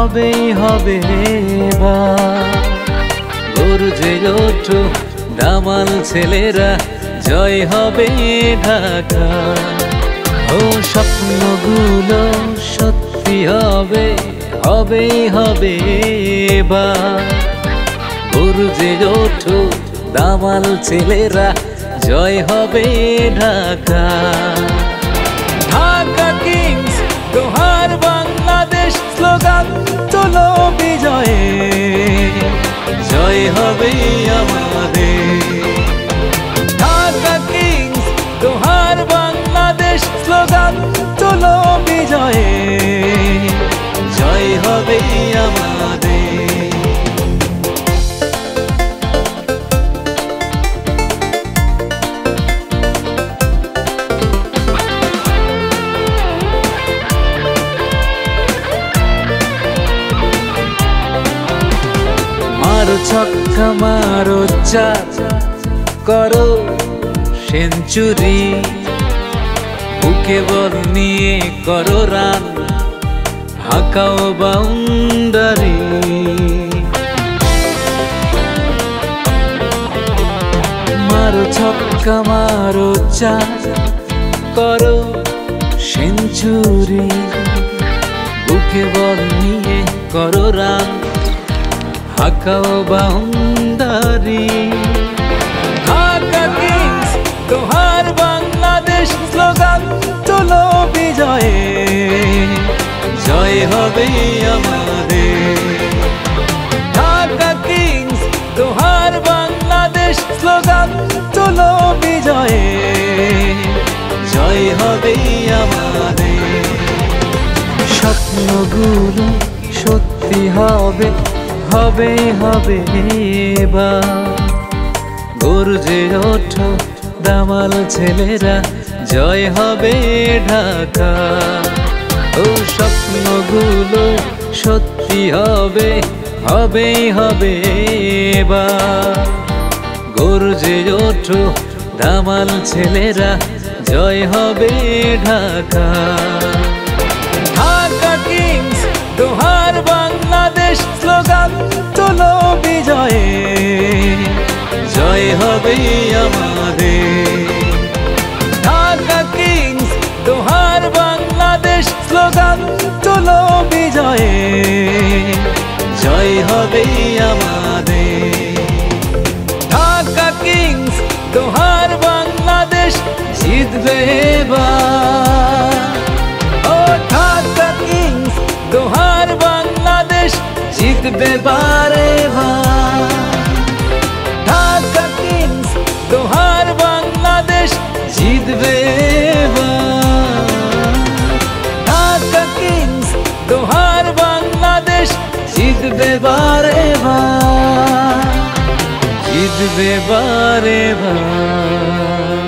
হবেই হবে এবার। গর্জে ওঠো দামাল ছেলেরা, জয় হবে ঢাকা। ও স্বপ্নগুলো সত্যি হবে, হবেই হবে এবার। গর্জে ওঠো দামাল ছেলেরা, জয় হবে ঢাকা। ঢাকা কিংস দোহার বাংলাদেশ, স্লোগান তোলো বিজয়ে, জয় হবে আমাদের। ঢাকা কিংস দোহার বাংলাদেশ, স্লোগান তোলো বিজয়ে, জয় হবে আমাদের। মারো ছক্কা মারো চার, করো সেঞ্চুরি, বুকে বল নিয়ে করো রান, হাঁকাও বাউন্ডারি। মারো ছক্কা মারো চার, করো সেঞ্চুরি, বুকে বল নিয়ে করো রান, হাঁকাও বাউন্ডারি। ঢাকা কিংস দোহার বাংলাদেশ, স্লোগান তোলো বিজয়ে, জয় হবে আমাদের। ঢাকা কিংস দোহার বাংলাদেশ, স্লোগান তোলো বিজয়ে, জয় হবে আমাদের। স্বপ্নগুলো সত্যি হবে, হবেই হবে এবার। গর্জে ওঠো দামাল ছেলেরা, জয় হবে ঢাকা। ও স্বপ্নগুলো সত্যি হবে, হবেই হবে এবার। গর্জে ওঠো দামাল ছেলেরা, জয় হবে ঢাকা। ঢাকা কিংস দোহার বাংলাদেশ, স্লোগান তোলো বিজয়ে, জয় হবে আমাদের। ঢাকা কিংস দোহার বাংলাদেশ, স্লোগান তোলো বিজয়ে, জয় হবে আমাদের। ঢাকা কিংস দোহার বাংলাদেশ, জিতবে এবার। ও ঢাকা কিংস দোহার বাংলাদেশ, জিতবে বারে বার। ঢাকা কিংস দোহার বাংলাদেশ, জিতবে এবার। ঢাকা কিংস দোহার বাংলাদেশ, জিতবে বারে বার, জিতবে বারে বার।